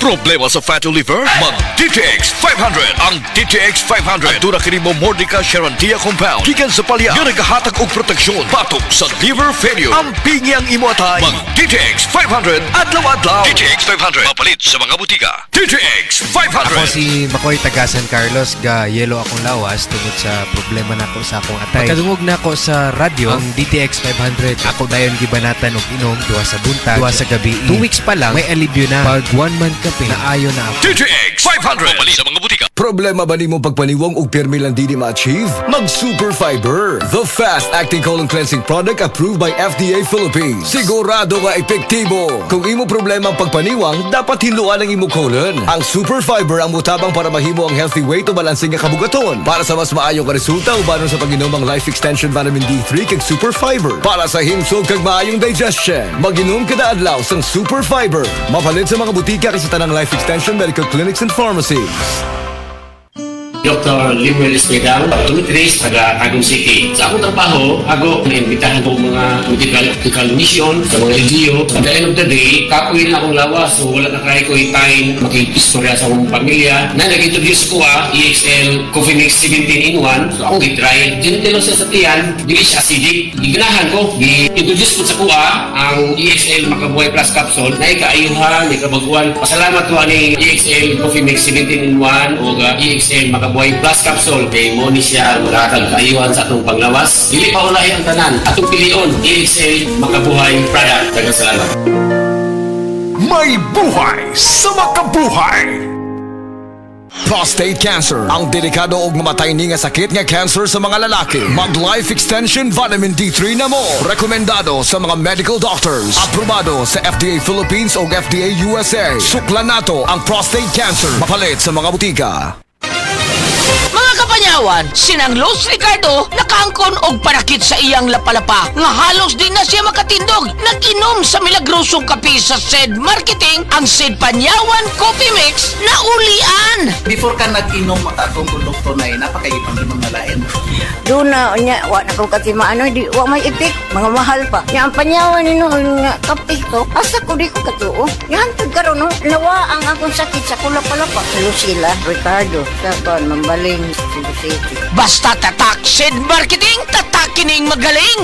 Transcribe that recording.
Problema sa fatty liver? Mag DTX 500. Ang DTX 500 aduna kini mo Mordica Charantia compound gikan sa palya nga nagahatag og proteksyon batok sa liver failure. Ang pingyang imo atay. Mag DTX 500 adlaw-adlaw. DTX 500 mapalit sa mga butika. DTX 500. Ako si Makoy taga San Carlos, ga yelo akong lawas tungod sa problema nako sa akong atay. Pagkadungog nako sa radyo ang DTX 500, ako dayon gibanatan og inom duha sa buntag, duha sa gabi. 2 weeks pa lang may alibyo na. Pag 1 month kape naayo na ako. DTX 500 mapalit sa mga butika. Problema ba nimo pagpaniwang og pirmi lang di ma-achieve? Mag Super Fiber, the fast-acting colon cleansing product approved by FDA Philippines. Sigurado nga epektibo. Kung imo problema ang pagpaniwang, dapat hiluan ang imo colon. Ang Super Fiber ang mutabang para mahimo ang healthy weight o balansing nga kabugaton. Para sa mas maayo ka resulta ubanon sa pag-inom ang Life Extension Vitamin D3 kag Super Fiber. Para sa himsog kag maayong digestion, mag-inom kada adlaw sang Super Fiber. Mapalit sa mga butika kay sa tanang Life Extension Medical Clinics and Pharmacies. Dr. Limuel Espedal, optometrist, taga Tagum City. Sa akong trabaho, ako naimbitahan ko mga medical mission sa mga LGU. At the end of the day, kapoy na akong lawas. So wala na kaya ko time makikistorya sa akong pamilya. Na nag-introduce ko EXL Coffee Mix 17 in 1. So akong gitry. Gentle siya sa tiyan, dili siya acidic. Giganahan ko, gi-introduce ko sa kuha ang EXL Makabuhay Plus Capsule. Na ikaayuhan, ikabaguan. Pasalamat ko ani EXL Coffee Mix 17 in 1 o EXL Makabuhay Plus Capsule kay mo ni siya maghatag kaayuhan sa atong panglawas. Dili pa ulahi ang tanan. Atong pilion, EXL Makabuhay product. Daghang salamat. May buhay sa makabuhay! Prostate cancer, ang delikado og mamatay ni nga sakit nga cancer sa mga lalaki. Mag Life Extension Vitamin D3 na mo. Rekomendado sa mga medical doctors. Aprobado sa FDA Philippines o FDA USA. Suklan nato ang prostate cancer. Mapalit sa mga butika. Mga kapanyawan, sinang Los Ricardo nakaangkon og panakit sa iyang lapalapa nga halos di na siya makatindog. Nag-inom sa milagrosong kape sa SED Marketing ang SED Panyawan Coffee Mix na ulian. Before ka nag-inom atong konduktor na napakaibang inom na lain. Doon na, wa na kong katimaano, di, wa may ipik, mga mahal pa. Nga ang panyawan nino, nga kape ko, asa ko di ko katuo. Yan, tagkaroon, no, nawa ang akong sakit sa kulap-palapa. Lucila, Ricardo, sa Mambaling, Cebu City. Basta tatak SED Marketing, tatakining magaling.